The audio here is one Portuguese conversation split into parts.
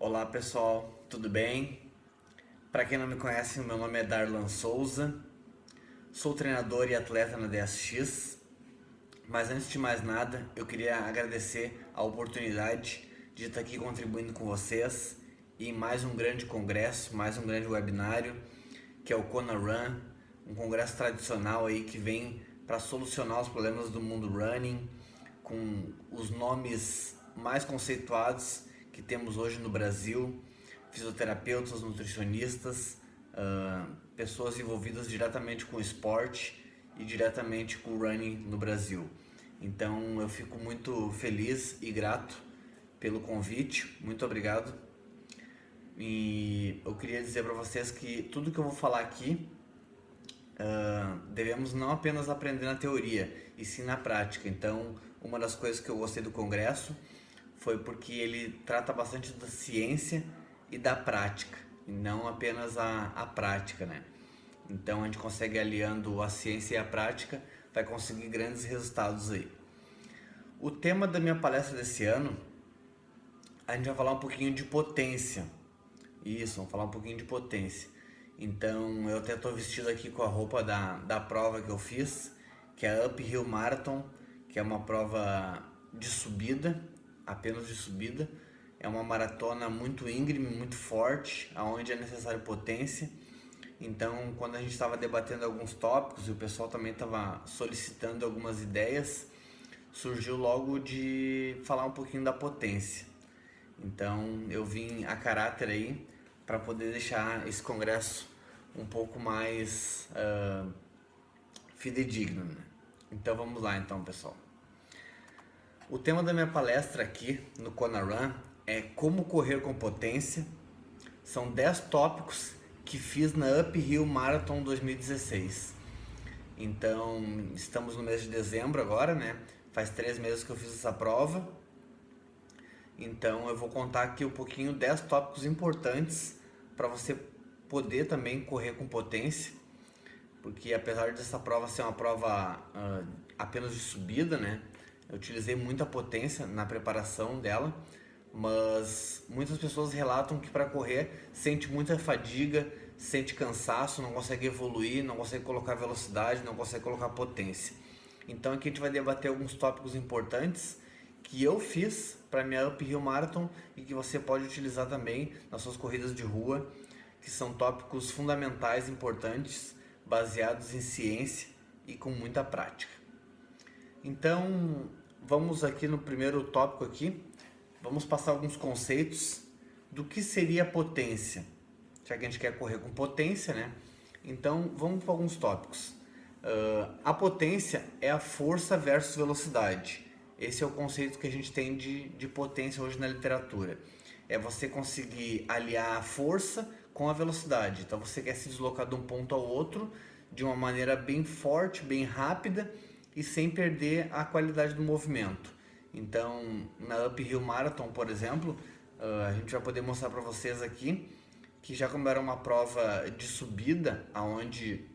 Olá pessoal, tudo bem? Para quem não me conhece, meu nome é Darlan Souza, sou treinador e atleta na DSX, mas antes de mais nada eu queria agradecer a oportunidade de estar aqui contribuindo com vocês em mais um grande congresso, mais um grande webinário, que é o Kona Run, um congresso tradicional aí que vem para solucionar os problemas do mundo running, com os nomes mais conceituados que temos hoje no Brasil, fisioterapeutas, nutricionistas, pessoas envolvidas diretamente com o esporte e diretamente com o running no Brasil. Então eu fico muito feliz e grato pelo convite, muito obrigado. E eu queria dizer para vocês que tudo que eu vou falar aqui devemos não apenas aprender na teoria, e sim na prática. Então, uma das coisas que eu gostei do congresso foi porque ele trata bastante da ciência e da prática, e não apenas a prática, né? Então, a gente consegue aliando a ciência e a prática, vai conseguir grandes resultados aí. O tema da minha palestra desse ano, a gente vai falar um pouquinho de potência. Isso, vamos falar um pouquinho de potência. Então, eu até estou vestido aqui com a roupa da prova que eu fiz, que é a Uphill Marathon, que é uma prova de subida, apenas de subida. É uma maratona muito íngreme, muito forte, aonde é necessário potência. Então, quando a gente estava debatendo alguns tópicos e o pessoal também estava solicitando algumas ideias, surgiu logo de falar um pouquinho da potência. Então, eu vim a caráter aí para poder deixar esse congresso um pouco mais fidedigno, né? Então vamos lá então, pessoal. O tema da minha palestra aqui no Kona Run é como correr com potência. São 10 tópicos que fiz na Uphill Marathon 2016. Então, estamos no mês de dezembro agora, né? Faz 3 meses que eu fiz essa prova. Então, eu vou contar aqui um pouquinho 10 tópicos importantes para você poder também correr com potência, porque apesar dessa prova ser uma prova apenas de subida, né? Eu utilizei muita potência na preparação dela, mas muitas pessoas relatam que para correr sente muita fadiga, sente cansaço, não consegue evoluir, não consegue colocar velocidade, não consegue colocar potência. Então aqui a gente vai debater alguns tópicos importantes que eu fiz para minha Uphill Marathon e que você pode utilizar também nas suas corridas de rua, que são tópicos fundamentais, importantes, baseados em ciência e com muita prática. Então, vamos aqui no primeiro tópico aqui, vamos passar alguns conceitos do que seria potência, já que a gente quer correr com potência, né? Então, vamos para alguns tópicos. A potência é a força versus velocidade. Esse é o conceito que a gente tem de potência hoje na literatura. É você conseguir aliar a força com a velocidade. Então você quer se deslocar de um ponto ao outro de uma maneira bem forte, bem rápida e sem perder a qualidade do movimento. Então, na Uphill Marathon, por exemplo, a gente vai poder mostrar para vocês aqui que já como era uma prova de subida, aonde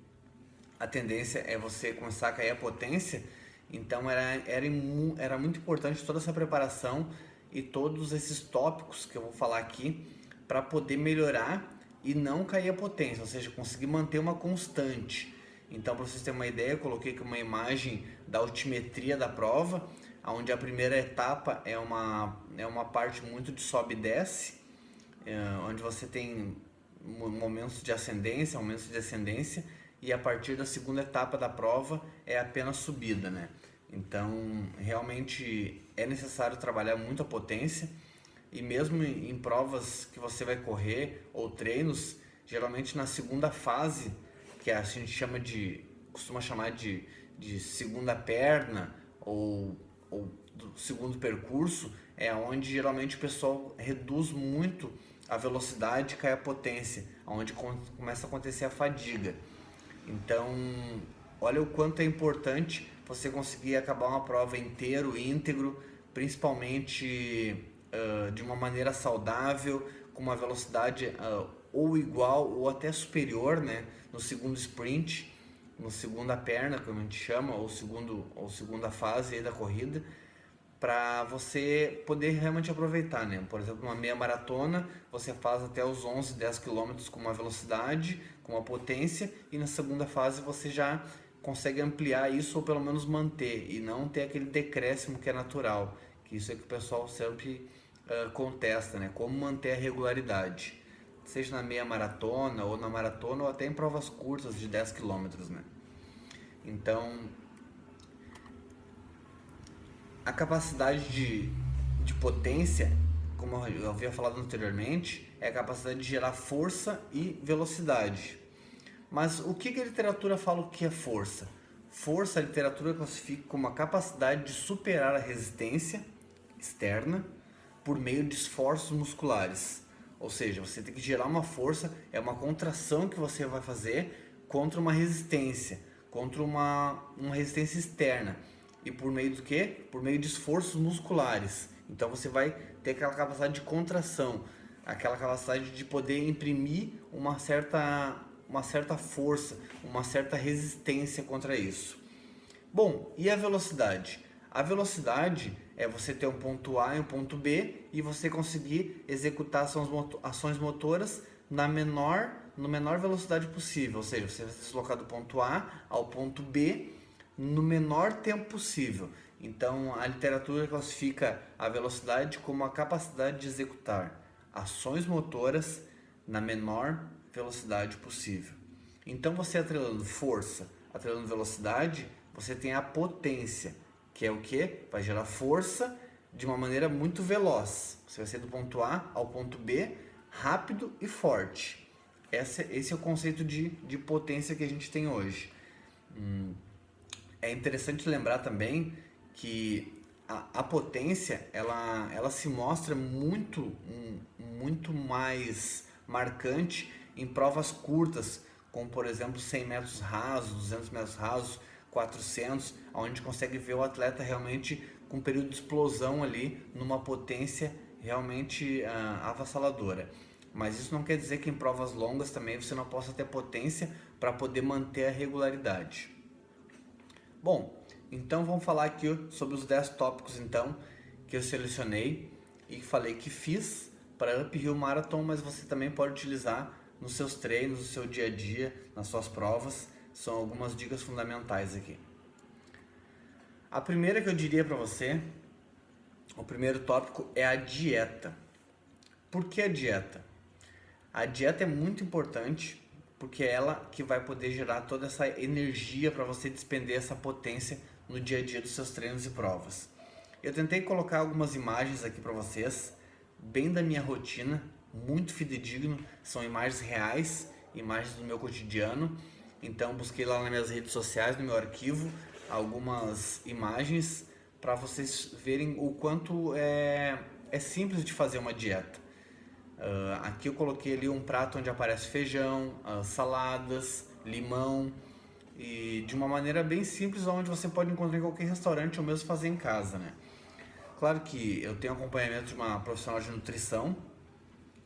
a tendência é você começar a cair a potência, então era muito importante toda essa preparação e todos esses tópicos que eu vou falar aqui para poder melhorar e não cair a potência, ou seja, conseguir manter uma constante. Então, para vocês terem uma ideia, eu coloquei aqui uma imagem da altimetria da prova, onde a primeira etapa é uma parte muito de sobe e desce, onde você tem momentos de ascendência, momentos de descendência, e a partir da segunda etapa da prova é apenas subida, né? Então, realmente é necessário trabalhar muito a potência, e mesmo em provas que você vai correr ou treinos, geralmente na segunda fase, que a gente costuma chamar de segunda perna ou do segundo percurso, é onde geralmente o pessoal reduz muito a velocidade e cai a potência, onde começa a acontecer a fadiga. Então, olha o quanto é importante você conseguir acabar uma prova inteiro, íntegro, principalmente de uma maneira saudável, com uma velocidade ou igual ou até superior, né, no segundo sprint, no segunda perna, como a gente chama, ou segunda fase aí da corrida, para você poder realmente aproveitar, né? Por exemplo, uma meia maratona, você faz até os 11, 10 quilômetros com uma velocidade, com uma potência, e na segunda fase você já consegue ampliar isso ou pelo menos manter, e não ter aquele decréscimo que é natural, que isso é que o pessoal sempre contesta, né? Como manter a regularidade, seja na meia maratona ou na maratona ou até em provas curtas de 10 quilômetros, né? Então, a capacidade de potência, como eu havia falado anteriormente, é a capacidade de gerar força e velocidade. Mas o que a literatura fala que é força? Força, a literatura classifica como a capacidade de superar a resistência externa por meio de esforços musculares. Ou seja, você tem que gerar uma força, é uma contração que você vai fazer contra uma resistência, contra uma resistência externa. E por meio do quê? Por meio de esforços musculares. Então você vai ter aquela capacidade de contração, aquela capacidade de poder imprimir uma certa força, uma certa resistência contra isso. Bom, e a velocidade? A velocidade é você ter um ponto A e um ponto B e você conseguir executar ações motoras na menor velocidade possível, ou seja, você vai se deslocar do ponto A ao ponto B no menor tempo possível. Então, a literatura classifica a velocidade como a capacidade de executar ações motoras na menor velocidade possível. Então, você atrelando força, atrelando velocidade, você tem a potência, que é o que? Vai gerar força de uma maneira muito veloz. Você vai sair do ponto A ao ponto B rápido e forte. Esse é o conceito de potência que a gente tem hoje. É interessante lembrar também que a potência ela se mostra muito mais marcante em provas curtas, como por exemplo 100 metros rasos, 200 metros rasos, 400, onde a gente consegue ver o atleta realmente com um período de explosão ali, numa potência realmente avassaladora. Mas isso não quer dizer que em provas longas também você não possa ter potência para poder manter a regularidade. Bom, então vamos falar aqui sobre os 10 tópicos então que eu selecionei e falei que fiz para Uphill Marathon, mas você também pode utilizar nos seus treinos, no seu dia a dia, nas suas provas. São algumas dicas fundamentais aqui. A primeira que eu diria para você, o primeiro tópico é a dieta. Por que a dieta? A dieta é muito importante porque é ela que vai poder gerar toda essa energia para você despender essa potência no dia a dia dos seus treinos e provas. Eu tentei colocar algumas imagens aqui para vocês, bem da minha rotina, muito fidedigno, são imagens reais, imagens do meu cotidiano. Então busquei lá nas minhas redes sociais, no meu arquivo, algumas imagens para vocês verem o quanto é simples de fazer uma dieta. Aqui eu coloquei ali um prato onde aparece feijão, saladas, limão, e de uma maneira bem simples, onde você pode encontrar em qualquer restaurante ou mesmo fazer em casa, né? Claro que eu tenho acompanhamento de uma profissional de nutrição,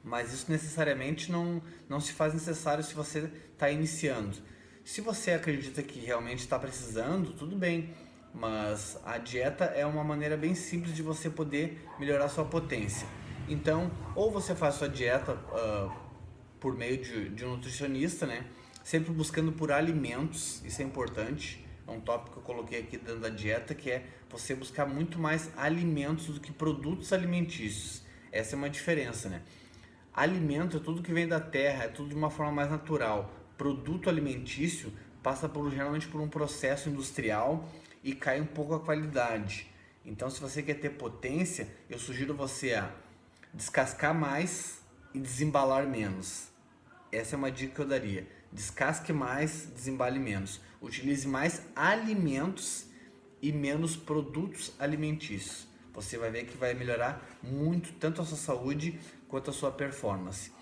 mas isso necessariamente não se faz necessário se você está iniciando. Se você acredita que realmente está precisando, tudo bem, mas a dieta é uma maneira bem simples de você poder melhorar sua potência. Então, ou você faz sua dieta por meio de um nutricionista, né? Sempre buscando por alimentos, isso é importante. É um tópico que eu coloquei aqui dentro da dieta, que é você buscar muito mais alimentos do que produtos alimentícios. Essa é uma diferença, né? Alimento é tudo que vem da terra, é tudo de uma forma mais natural. Produto alimentício passa geralmente por um processo industrial e cai um pouco a qualidade. Então, se você quer ter potência, eu sugiro você a descascar mais e desembalar menos. Essa é uma dica que eu daria. Descasque mais, desembale menos. Utilize mais alimentos e menos produtos alimentícios. Você vai ver que vai melhorar muito tanto a sua saúde quanto a sua performance.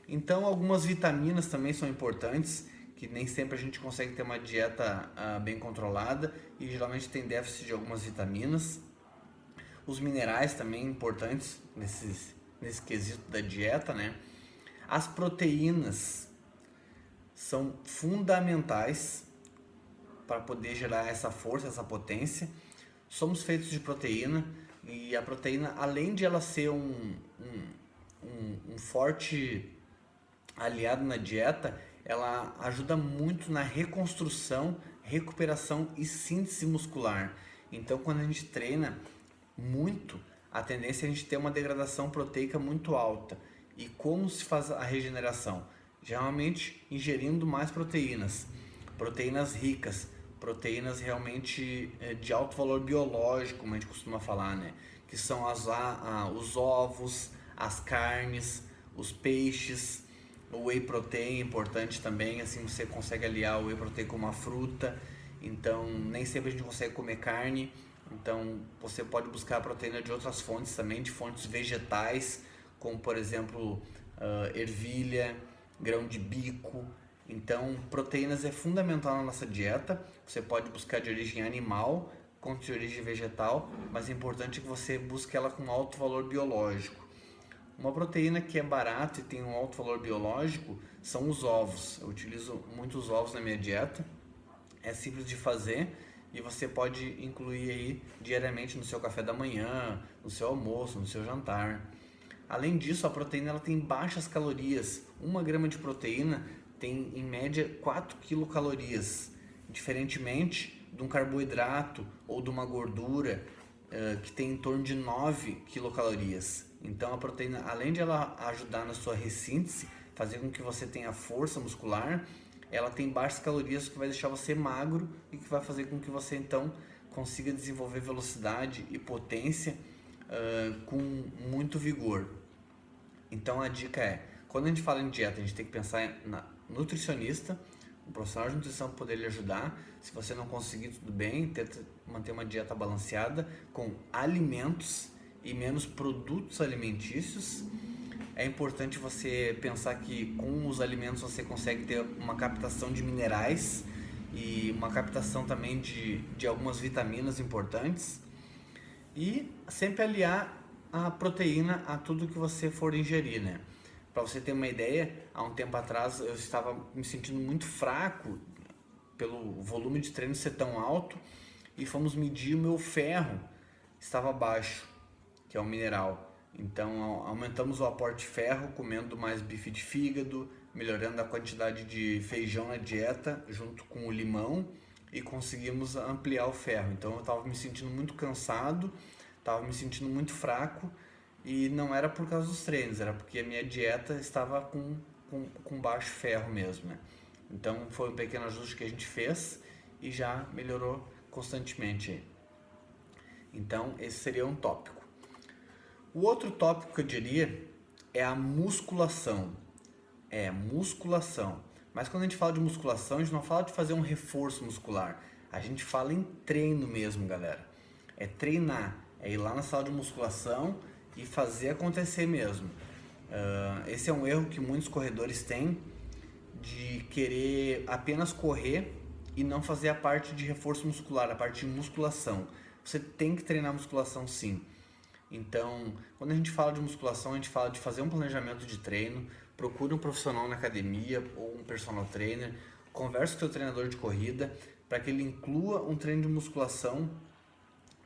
Então, algumas vitaminas também são importantes, que nem sempre a gente consegue ter uma dieta bem controlada e geralmente tem déficit de algumas vitaminas. Os minerais também importantes nesse quesito da dieta, né? As proteínas são fundamentais para poder gerar essa força, essa potência. Somos feitos de proteína, E a proteína, além de ela ser um forte aliado na dieta, ela ajuda muito na reconstrução, recuperação e síntese muscular. Então, quando a gente treina muito, a tendência é a gente ter uma degradação proteica muito alta. E como se faz a regeneração? Geralmente ingerindo mais proteínas, proteínas ricas, proteínas realmente de alto valor biológico, como a gente costuma falar, né? Que são os ovos, as carnes, os peixes, o whey protein é importante também, assim você consegue aliar o whey protein com uma fruta, então nem sempre a gente consegue comer carne, então você pode buscar a proteína de outras fontes também, de fontes vegetais, como por exemplo ervilha, grão de bico. Então proteínas é fundamental na nossa dieta, você pode buscar de origem animal, quanto de origem vegetal, mas é importante que você busque ela com alto valor biológico. Uma proteína que é barata e tem um alto valor biológico são os ovos. Eu utilizo muitos ovos na minha dieta. É simples de fazer e você pode incluir aí diariamente no seu café da manhã, no seu almoço, no seu jantar. Além disso, a proteína ela tem baixas calorias. 1 grama de proteína tem em média 4 quilocalorias, diferentemente de um carboidrato ou de uma gordura que tem em torno de 9 quilocalorias. Então a proteína, além de ela ajudar na sua ressíntese, fazer com que você tenha força muscular, ela tem baixas calorias que vai deixar você magro e que vai fazer com que você então consiga desenvolver velocidade e potência com muito vigor. Então a dica é, quando a gente fala em dieta, a gente tem que pensar na nutricionista, um profissional de nutrição para poder lhe ajudar. Se você não conseguir, tudo bem, tenta manter uma dieta balanceada com alimentos e menos produtos alimentícios. É importante você pensar que com os alimentos você consegue ter uma captação de minerais e uma captação também de algumas vitaminas importantes. E sempre aliar a proteína a tudo que você for ingerir, né? Para você ter uma ideia, há um tempo atrás eu estava me sentindo muito fraco pelo volume de treino ser tão alto e fomos medir o meu ferro, estava baixo, que é um mineral. Então aumentamos o aporte de ferro comendo mais bife de fígado, melhorando a quantidade de feijão na dieta junto com o limão e conseguimos ampliar o ferro. Então eu estava me sentindo muito cansado, estava me sentindo muito fraco e não era por causa dos treinos, era porque a minha dieta estava com baixo ferro mesmo, né? Então foi um pequeno ajuste que a gente fez e já melhorou constantemente. Então esse seria um tópico. O outro tópico que eu diria é a musculação. Musculação. Mas quando a gente fala de musculação, a gente não fala de fazer um reforço muscular. A gente fala em treino mesmo, galera. É treinar, é ir lá na sala de musculação e fazer acontecer mesmo. Esse é um erro que muitos corredores têm, de querer apenas correr e não fazer a parte de reforço muscular, a parte de musculação. Você tem que treinar musculação sim. Então, quando a gente fala de musculação, a gente fala de fazer um planejamento de treino, procure um profissional na academia ou um personal trainer, converse com o seu treinador de corrida para que ele inclua um treino de musculação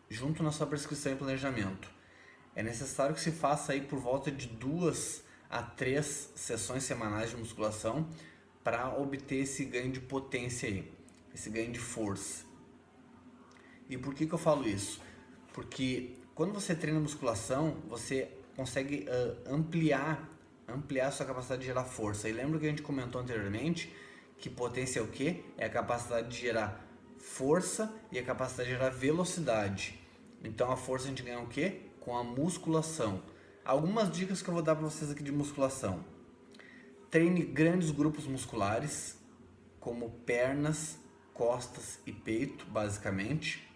junto na sua prescrição e planejamento. É necessário que se faça aí por volta de 2 a 3 sessões semanais de musculação para obter esse ganho de potência aí, esse ganho de força. E por que eu falo isso? Porque quando você treina musculação, você consegue ampliar a sua capacidade de gerar força. E lembra que a gente comentou anteriormente que potência é o quê? É a capacidade de gerar força e a capacidade de gerar velocidade. Então a força a gente ganha o quê? Com a musculação. Algumas dicas que eu vou dar para vocês aqui de musculação. Treine grandes grupos musculares, como pernas, costas e peito, basicamente.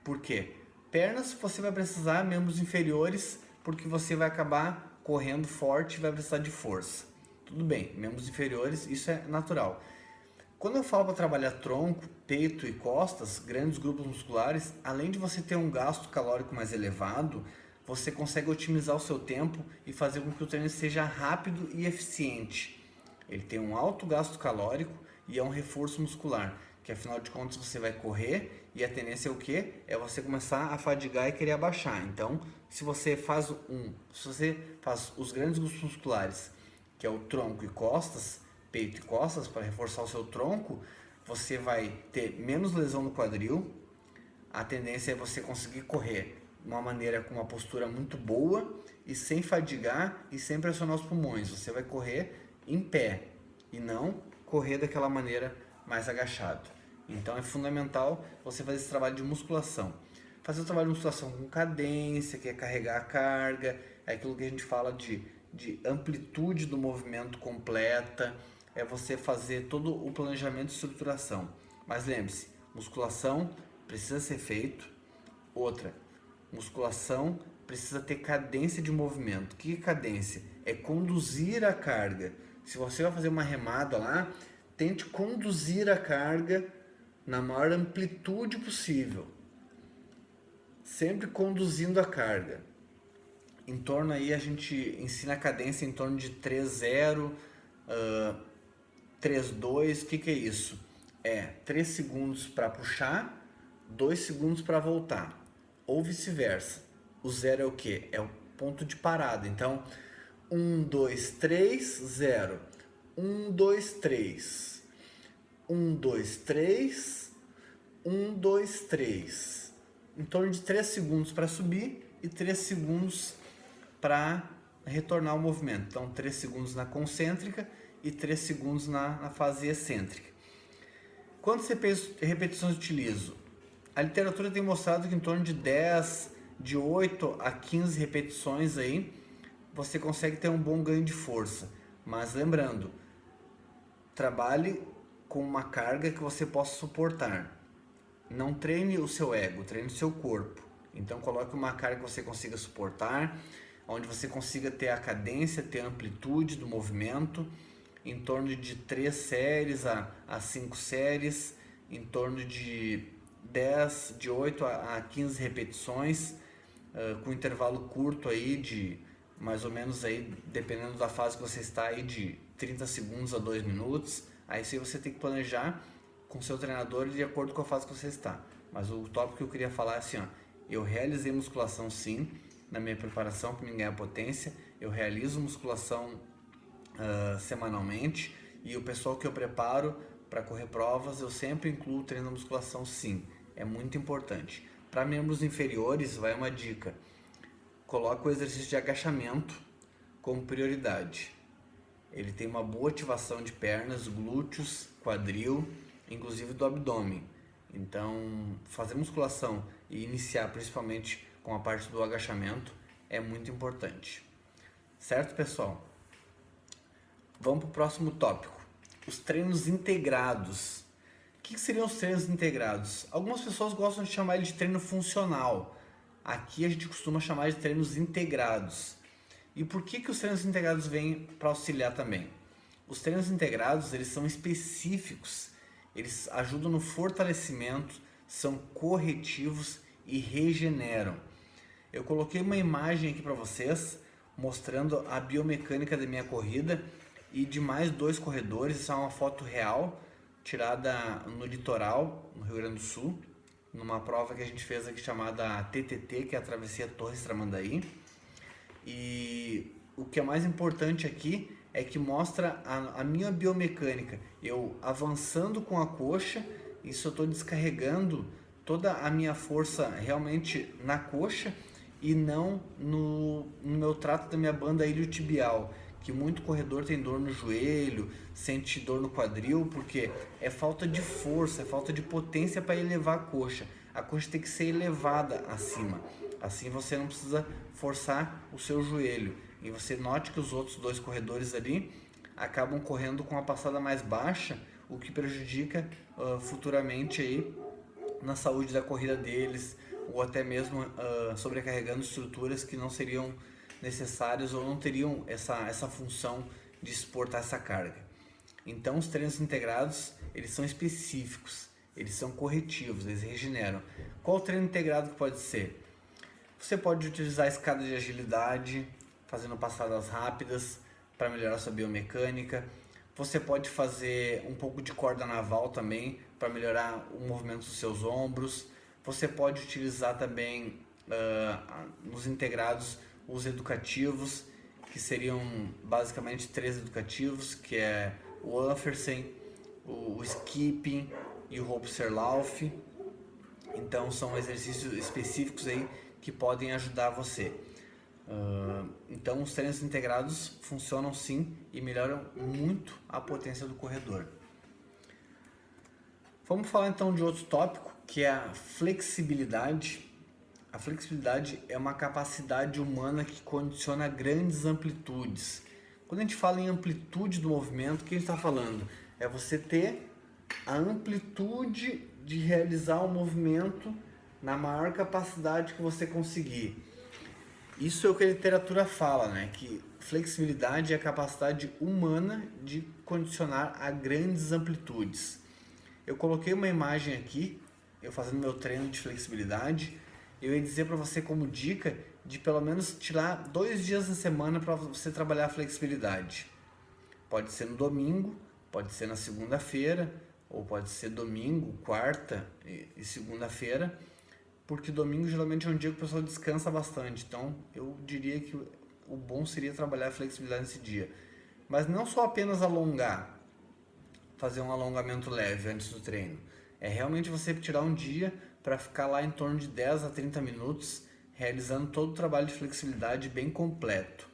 Por quê? Pernas você vai precisar, membros inferiores, porque você vai acabar correndo forte e vai precisar de força. Tudo bem, membros inferiores, isso é natural. Quando eu falo para trabalhar tronco, peito e costas, grandes grupos musculares, além de você ter um gasto calórico mais elevado, você consegue otimizar o seu tempo e fazer com que o treino seja rápido e eficiente. Ele tem um alto gasto calórico e é um reforço muscular, que afinal de contas você vai correr e a tendência é o quê? É você começar a fadigar e querer abaixar. Então, se você faz os grandes grupos musculares, que é o tronco e costas, peito e costas, para reforçar o seu tronco, você vai ter menos lesão no quadril. A tendência é você conseguir correr de uma maneira com uma postura muito boa e sem fadigar e sem pressionar os pulmões. Você vai correr em pé e não correr daquela maneira mais agachado. Então é fundamental você fazer esse trabalho de musculação. Fazer o trabalho de musculação com cadência, que é carregar a carga, é aquilo que a gente fala de amplitude do movimento completa, é você fazer todo o planejamento de estruturação. Mas lembre-se, musculação precisa ser feito. Outra, musculação precisa ter cadência de movimento. O que é cadência? É conduzir a carga. Se você vai fazer uma remada lá, tente conduzir a carga na maior amplitude possível. Sempre conduzindo a carga. Em torno aí a gente ensina a cadência em torno de 3,0, 3,2. O que é isso? É 3 segundos para puxar, 2 segundos para voltar. Ou vice-versa. O 0 é o que? É o ponto de parada. Então, 1, 2, 3, 0. 1, 2, 3. 1, 2, 3. 1, 2, 3. Em torno de 3 segundos para subir e 3 segundos para retornar ao movimento. Então, 3 segundos na concêntrica e 3 segundos na fase excêntrica. Quantas repetições utilizo? A literatura tem mostrado que em torno de 8 a 15 repetições aí, você consegue ter um bom ganho de força. Mas lembrando, trabalhe com uma carga que você possa suportar. Não treine o seu ego, treine o seu corpo. Então coloque uma carga que você consiga suportar, onde você consiga ter a cadência, ter a amplitude do movimento, em torno de 3 séries a 5 séries, em torno de 8 a 15 repetições, com intervalo curto aí de mais ou menos aí, dependendo da fase que você está aí, de 30 segundos a 2 minutos. Aí sim você tem que planejar com o seu treinador de acordo com a fase que você está. Mas o tópico que eu queria falar é assim, ó, eu realizei musculação sim, na minha preparação para me ganhar potência, eu realizo musculação semanalmente, e o pessoal que eu preparo para correr provas, eu sempre incluo o treino de musculação sim, é muito importante. Para membros inferiores, vai uma dica, coloque o exercício de agachamento como prioridade. Ele tem uma boa ativação de pernas, glúteos, quadril, inclusive do abdômen. Então, fazer musculação e iniciar principalmente com a parte do agachamento é muito importante. Certo, pessoal? Vamos para o próximo tópico. Os treinos integrados. O que seriam os treinos integrados? Algumas pessoas gostam de chamar ele de treino funcional. Aqui a gente costuma chamar de treinos integrados. E por que os treinos integrados vêm para auxiliar também? Os treinos integrados, eles são específicos, eles ajudam no fortalecimento, são corretivos e regeneram. Eu coloquei uma imagem aqui para vocês, mostrando a biomecânica da minha corrida e de mais 2 corredores. Essa é uma foto real, tirada no litoral, no Rio Grande do Sul, numa prova que a gente fez aqui chamada TTT, que é a Travessia Torres Tramandaí. E o que é mais importante aqui é que mostra a minha biomecânica. Eu avançando com a coxa, isso eu estou descarregando toda a minha força realmente na coxa e não no meu trato da minha banda iliotibial, que muito corredor tem dor no joelho, sente dor no quadril, porque é falta de força, é falta de potência para elevar a coxa. A coxa tem que ser elevada acima. Assim você não precisa forçar o seu joelho. E você note que os outros 2 corredores ali acabam correndo com a passada mais baixa, o que prejudica futuramente aí na saúde da corrida deles, ou até mesmo sobrecarregando estruturas que não seriam necessárias ou não teriam essa função de suportar essa carga. Então os treinos integrados, eles são específicos, eles são corretivos, eles regeneram. Qual treino integrado que pode ser? Você pode utilizar a escada de agilidade, fazendo passadas rápidas para melhorar sua biomecânica. Você pode fazer um pouco de corda naval também para melhorar o movimento dos seus ombros. Você pode utilizar também nos integrados os educativos, que seriam basicamente 3 educativos, que é o Anfersen, o Skipping e o Hopserlauf. Então são exercícios específicos aí que podem ajudar você. Então os treinos integrados funcionam sim e melhoram muito a potência do corredor. Vamos falar então de outro tópico, que é a flexibilidade. A flexibilidade é uma capacidade humana que condiciona grandes amplitudes. Quando a gente fala em amplitude do movimento, o que a gente está falando? É você ter a amplitude de realizar o movimento na maior capacidade que você conseguir. Isso é o que a literatura fala, né? Que flexibilidade é a capacidade humana de condicionar a grandes amplitudes. Eu coloquei uma imagem aqui, eu fazendo meu treino de flexibilidade. Eu ia dizer para você como dica de pelo menos tirar 2 dias na semana para você trabalhar a flexibilidade. Pode ser no domingo, pode ser na segunda-feira, ou pode ser domingo, quarta e segunda-feira, porque domingo geralmente é um dia que o pessoal descansa bastante, então eu diria que o bom seria trabalhar a flexibilidade nesse dia. Mas não só apenas alongar, fazer um alongamento leve antes do treino, é realmente você tirar um dia para ficar lá em torno de 10 a 30 minutos realizando todo o trabalho de flexibilidade bem completo.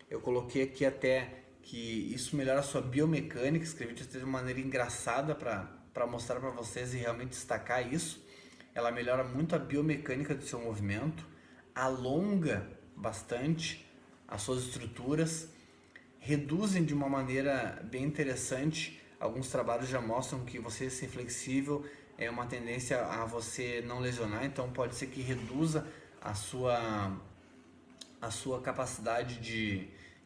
Eu coloquei aqui até que isso melhora a sua biomecânica, escrevi de uma maneira engraçada para mostrar para vocês e realmente destacar isso. Ela melhora muito a biomecânica do seu movimento, alonga bastante as suas estruturas, reduzem de uma maneira bem interessante. Alguns trabalhos já mostram que você ser flexível é uma tendência a você não lesionar, então pode ser que reduza a sua capacidade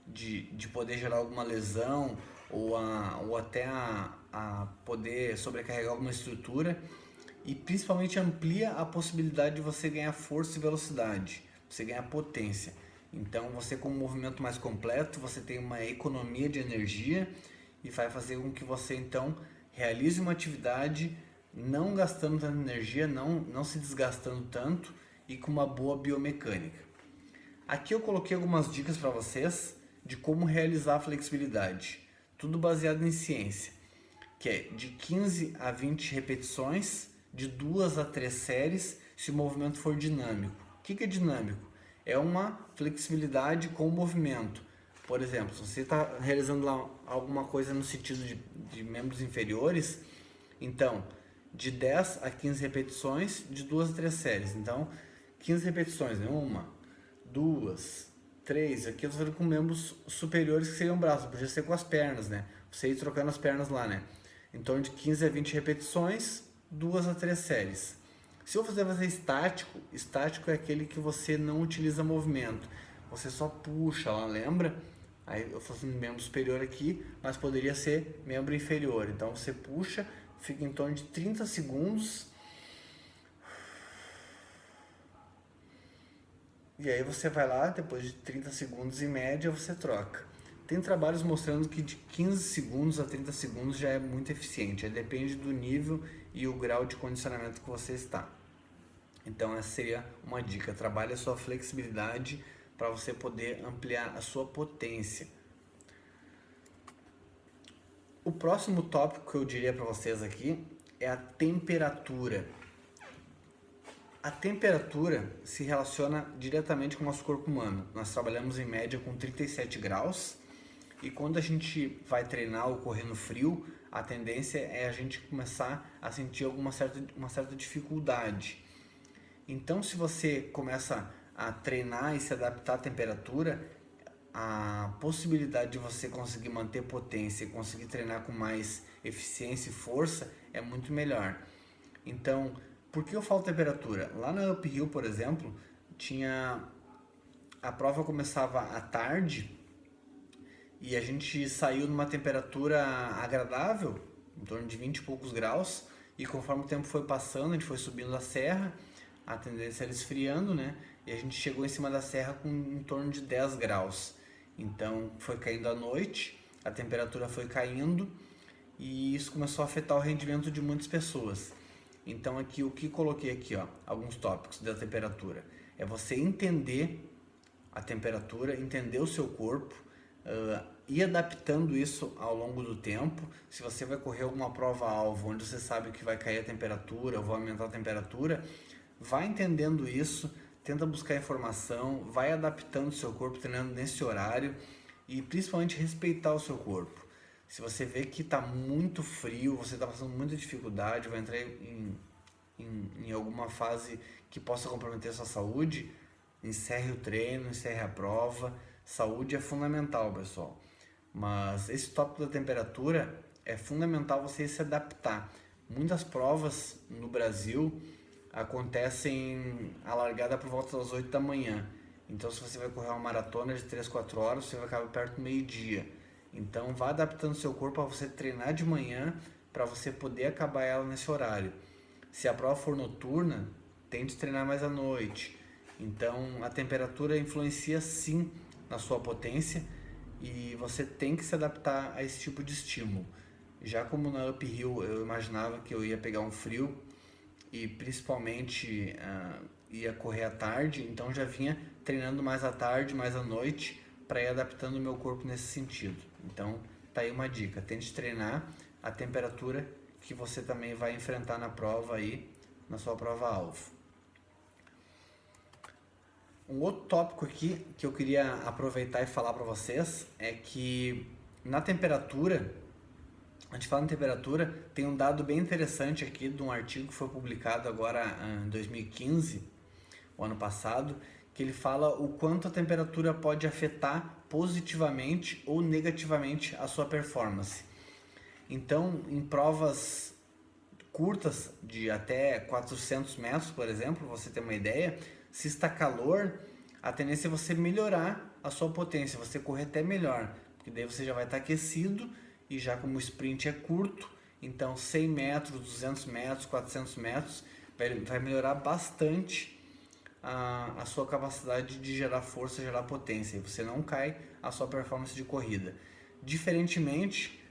de poder gerar alguma lesão ou até a poder sobrecarregar alguma estrutura, e principalmente amplia a possibilidade de você ganhar força e velocidade, você ganhar potência. Então você, com um movimento mais completo, você tem uma economia de energia e vai fazer com que você então realize uma atividade não gastando tanta energia, não se desgastando tanto e com uma boa biomecânica. Aqui eu coloquei algumas dicas para vocês de como realizar a flexibilidade, tudo baseado em ciência, que é de 15 a 20 repetições, de 2 a 3 séries, se o movimento for dinâmico. O que é dinâmico? É uma flexibilidade com movimento. Por exemplo, se você está realizando lá alguma coisa no sentido de membros inferiores, então de 10 a 15 repetições, de 2 a 3 séries. Então, 15 repetições, né? 1, 2, 3. Aqui eu estou falando com membros superiores que seriam braços, podia ser com as pernas, né? Você ir trocando as pernas lá, né? Em torno de 15 a 20 repetições, 2 a 3 séries. Se você fazer estático, estático é aquele que você não utiliza movimento, você só puxa lá, lembra? Aí eu faço membro superior aqui, mas poderia ser membro inferior. Então você puxa, fica em torno de 30 segundos. E aí você vai lá, depois de 30 segundos em média, você troca. Tem trabalhos mostrando que de 15 segundos a 30 segundos já é muito eficiente. Depende do nível e o grau de condicionamento que você está. Então essa seria uma dica. Trabalhe a sua flexibilidade para você poder ampliar a sua potência. O próximo tópico que eu diria para vocês aqui é a temperatura. A temperatura se relaciona diretamente com o nosso corpo humano. Nós trabalhamos em média com 37 graus e quando a gente vai treinar ou correr no frio, a tendência é a gente começar a sentir uma certa dificuldade. Então, se você começa a treinar e se adaptar à temperatura, a possibilidade de você conseguir manter potência e conseguir treinar com mais eficiência e força é muito melhor. Então, por que eu falo temperatura? Lá na Uphill, por exemplo, a prova começava à tarde e a gente saiu numa temperatura agradável, em torno de 20 e poucos graus, e conforme o tempo foi passando, a gente foi subindo a serra, a tendência era esfriando, né? E a gente chegou em cima da serra com em torno de 10 graus. Então foi caindo a noite, a temperatura foi caindo e isso começou a afetar o rendimento de muitas pessoas. Então aqui o que coloquei aqui, ó, alguns tópicos da temperatura. É você entender a temperatura, entender o seu corpo, ir adaptando isso ao longo do tempo. Se você vai correr alguma prova-alvo onde você sabe que vai cair a temperatura ou vai aumentar a temperatura, vai entendendo isso, tenta buscar informação, vai adaptando o seu corpo, treinando nesse horário e principalmente respeitar o seu corpo. Se você vê que está muito frio, você está passando muita dificuldade, vai entrar em alguma fase que possa comprometer a sua saúde, encerre o treino, encerre a prova. Saúde é fundamental, pessoal. Mas esse tópico da temperatura é fundamental você se adaptar. Muitas provas no Brasil acontecem a largada por volta das 8 da manhã. Então se você vai correr uma maratona de 3, 4 horas, você vai acabar perto do meio-dia. Então vá adaptando seu corpo para você treinar de manhã, para você poder acabar ela nesse horário. Se a prova for noturna, tente treinar mais à noite. Então a temperatura influencia sim na sua potência e você tem que se adaptar a esse tipo de estímulo. Já como na uphill eu imaginava que eu ia pegar um frio e principalmente ia correr à tarde, então já vinha treinando mais à tarde, mais à noite, para ir adaptando o meu corpo nesse sentido. Então tá aí uma dica, tente treinar a temperatura que você também vai enfrentar na prova aí, na sua prova-alvo. Um outro tópico aqui que eu queria aproveitar e falar para vocês é que na temperatura, a gente fala em temperatura, tem um dado bem interessante aqui de um artigo que foi publicado agora em 2015, o ano passado, que ele fala o quanto a temperatura pode afetar positivamente ou negativamente a sua performance. Então, em provas curtas de até 400 metros, por exemplo, você tem uma ideia, se está calor, a tendência é você melhorar a sua potência, você correr até melhor, porque daí você já vai estar aquecido e já como o sprint é curto, então 100 metros, 200 metros, 400 metros, vai melhorar bastante a sua capacidade de gerar força, gerar potência, e você não cai a sua performance de corrida. Diferentemente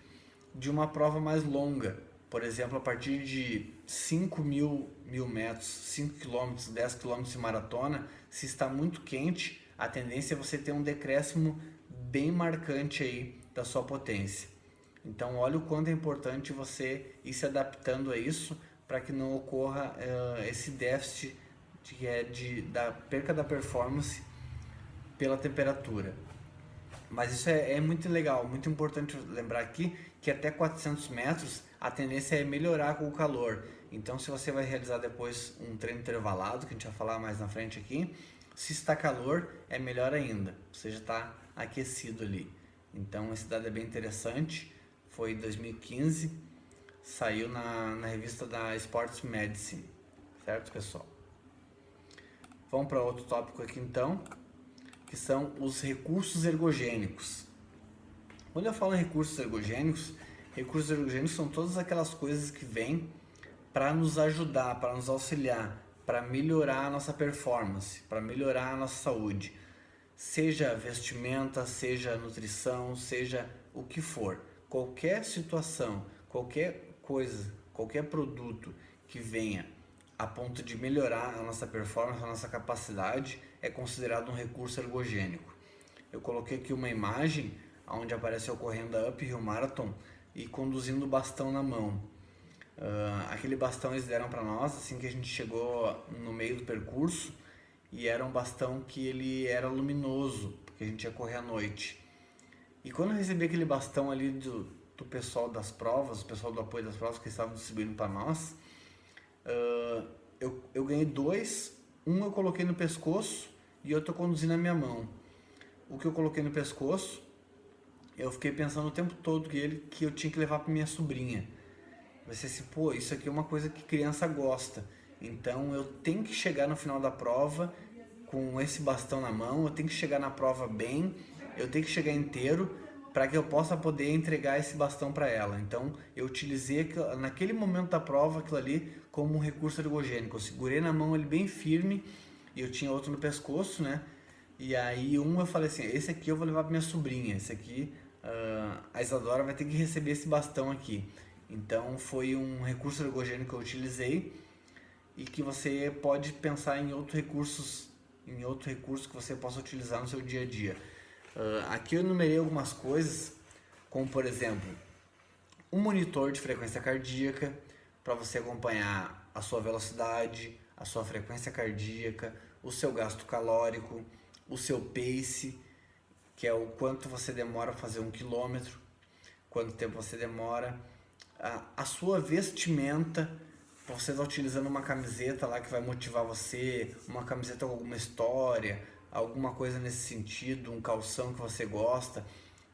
de uma prova mais longa, por exemplo, a partir de 5 mil metros, 5 km, 10 km de maratona, se está muito quente, a tendência é você ter um decréscimo bem marcante aí da sua potência. Então olha o quanto é importante você ir se adaptando a isso para que não ocorra esse déficit da perca da performance pela temperatura. Mas isso é muito legal, muito importante lembrar aqui que até 400 metros a tendência é melhorar com o calor. Então se você vai realizar depois um treino intervalado, que a gente vai falar mais na frente aqui, se está calor é melhor ainda, você já está aquecido ali. Então esse dado é bem interessante, foi em 2015, saiu na revista da Sports Medicine, certo, pessoal? Vamos para outro tópico aqui então, que são os recursos ergogênicos. Quando eu falo em recursos ergogênicos são todas aquelas coisas que vêm para nos ajudar, para nos auxiliar, para melhorar a nossa performance, para melhorar a nossa saúde. Seja vestimenta, seja nutrição, seja o que for. Qualquer situação, qualquer coisa, qualquer produto que venha a ponto de melhorar a nossa performance, a nossa capacidade, é considerado um recurso ergogênico. Eu coloquei aqui uma imagem onde aparece eu correndo a Uphill Marathon e conduzindo o bastão na mão. Aquele bastão eles deram para nós assim que a gente chegou no meio do percurso, e era um bastão que ele era luminoso, porque a gente ia correr à noite. E quando eu recebi aquele bastão ali do pessoal das provas, o pessoal do apoio das provas que estavam distribuindo para nós, eu ganhei dois. Um eu coloquei no pescoço e eu tô conduzindo na minha mão. O que eu coloquei no pescoço, eu fiquei pensando o tempo todo que eu tinha que levar para minha sobrinha. Você assim, pô, isso aqui é uma coisa que criança gosta, então eu tenho que chegar no final da prova com esse bastão na mão, eu tenho que chegar na prova bem, eu tenho que chegar inteiro para que eu possa poder entregar esse bastão para ela. Então eu utilizei naquele momento da prova aquilo ali como um recurso ergogênico. Eu segurei na mão ele bem firme e eu tinha outro no pescoço, né? E aí eu falei assim, esse aqui eu vou levar para minha sobrinha, esse aqui a Isadora vai ter que receber esse bastão aqui. Então foi um recurso ergogênico que eu utilizei e que você pode pensar em outro recurso que você possa utilizar no seu dia a dia. Aqui eu enumerei algumas coisas, como por exemplo, um monitor de frequência cardíaca para você acompanhar a sua velocidade, a sua frequência cardíaca, o seu gasto calórico, o seu pace, que é o quanto você demora a fazer 1 quilômetro, quanto tempo você demora, a sua vestimenta. Você está utilizando uma camiseta lá que vai motivar você, uma camiseta com alguma história, alguma coisa nesse sentido, um calção que você gosta.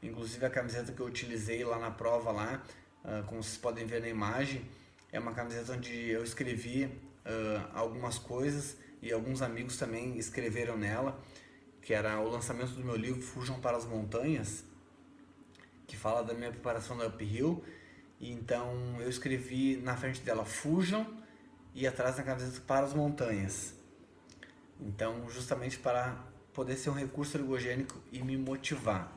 Inclusive a camiseta que eu utilizei lá na prova lá, como vocês podem ver na imagem, é uma camiseta onde eu escrevi algumas coisas e alguns amigos também escreveram nela, que era o lançamento do meu livro Fujam para as Montanhas, que fala da minha preparação do uphill. Então eu escrevi na frente dela Fujam e atrás na camiseta Para as Montanhas. Então justamente para poder ser um recurso ergogênico e me motivar.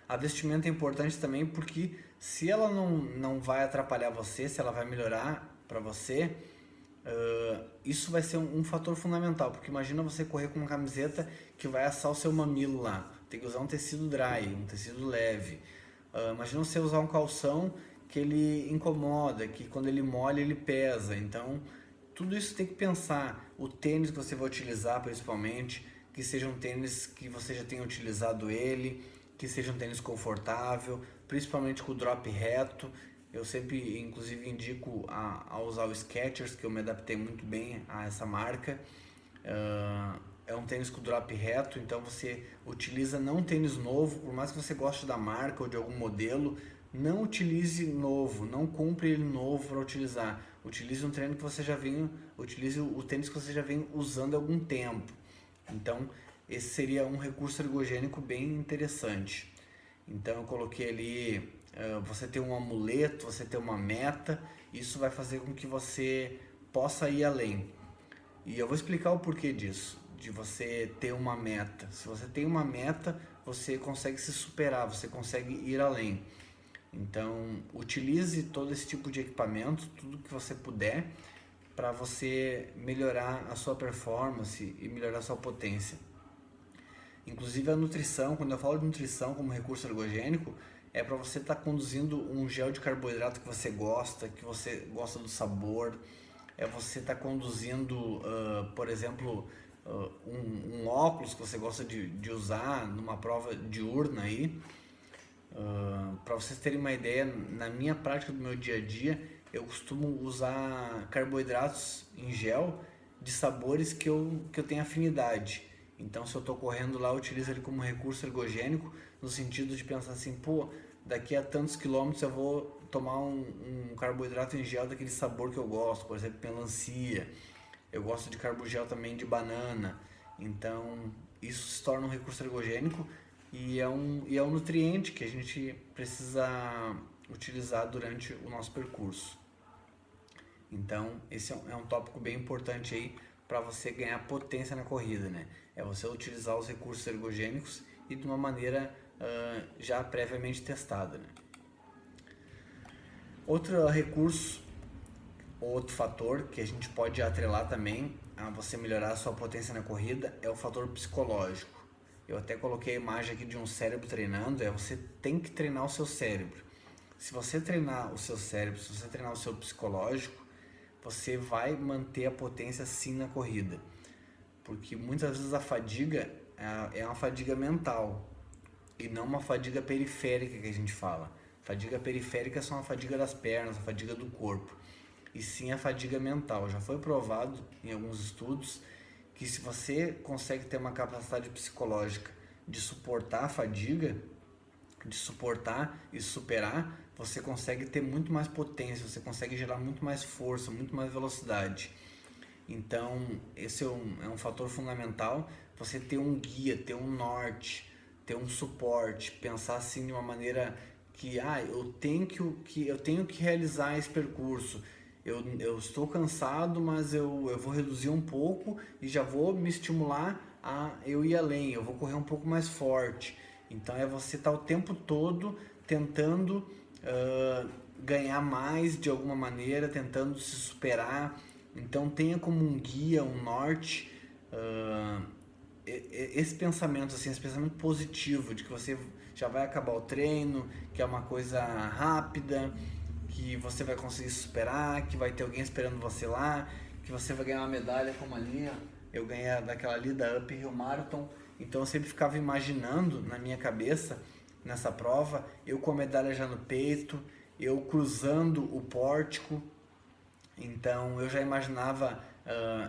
A vestimenta é importante também porque se ela não vai atrapalhar você, se ela vai melhorar para você, isso vai ser um fator fundamental, porque imagina você correr com uma camiseta que vai assar o seu mamilo lá, tem que usar um tecido dry, um tecido leve. Imagina você usar um calção que ele incomoda, que quando ele molha ele pesa. Então tudo isso tem que pensar. O tênis que você vai utilizar principalmente, que seja um tênis que você já tenha utilizado ele, que seja um tênis confortável, principalmente com o drop reto. Eu sempre, inclusive, indico a usar o Skechers, que eu me adaptei muito bem a essa marca. É um tênis com drop reto, então você utiliza não um tênis novo, por mais que você goste da marca ou de algum modelo, não utilize novo, não compre ele novo para utilizar. Utilize um treino que você já vem, utilize o tênis que você já vem usando há algum tempo. Então, esse seria um recurso ergogênico bem interessante. Então eu coloquei ali, você ter um amuleto, você ter uma meta, isso vai fazer com que você possa ir além. E eu vou explicar o porquê disso, de você ter uma meta. Se você tem uma meta, você consegue se superar, você consegue ir além. Então utilize todo esse tipo de equipamento, tudo que você puder, para você melhorar a sua performance e melhorar a sua potência. Inclusive a nutrição, quando eu falo de nutrição como recurso ergogênico, é para você estar conduzindo um gel de carboidrato que você gosta do sabor, é você estar conduzindo, por exemplo, um óculos que você gosta de usar numa prova diurna aí. Para vocês terem uma ideia, na minha prática do meu dia a dia, eu costumo usar carboidratos em gel de sabores que eu tenho afinidade. Então, se eu estou correndo lá, eu utilizo ele como recurso ergogênico, no sentido de pensar assim, pô, daqui a tantos quilômetros eu vou tomar um carboidrato em gel daquele sabor que eu gosto, por exemplo, melancia. Eu gosto de carbogel também de banana. Então, isso se torna um recurso ergogênico e é um nutriente que a gente precisa utilizar durante o nosso percurso. Então, esse é um tópico bem importante aí para você ganhar potência na corrida, né? É você utilizar os recursos ergogênicos e de uma maneira já previamente testada, né? Outro recurso, outro fator que a gente pode atrelar também a você melhorar a sua potência na corrida é o fator psicológico. Eu até coloquei a imagem aqui de um cérebro treinando, você tem que treinar o seu cérebro. Se você treinar o seu cérebro, se você treinar o seu psicológico, você vai manter a potência sim na corrida. Porque muitas vezes a fadiga é uma fadiga mental e não uma fadiga periférica que a gente fala. Fadiga periférica é só uma fadiga das pernas, a fadiga do corpo. E sim a fadiga mental. Já foi provado em alguns estudos que se você consegue ter uma capacidade psicológica de suportar a fadiga, de suportar e superar, você consegue ter muito mais potência, você consegue gerar muito mais força, muito mais velocidade. Então, esse é um fator fundamental, você ter um guia, ter um norte, ter um suporte, pensar assim de uma maneira que eu tenho que realizar esse percurso. Eu estou cansado, mas eu vou reduzir um pouco e já vou me estimular a eu ir além, eu vou correr um pouco mais forte. Então é você estar o tempo todo tentando ganhar mais de alguma maneira, tentando se superar. Então tenha como um guia, um norte, esse pensamento assim, esse pensamento positivo de que você já vai acabar o treino, que é uma coisa rápida, que você vai conseguir superar, que vai ter alguém esperando você lá, que você vai ganhar uma medalha como ali, eu ganhei daquela ali da Up Hill Marathon. Então eu sempre ficava imaginando na minha cabeça, nessa prova, eu com a medalha já no peito, eu cruzando o pórtico. Então eu já imaginava,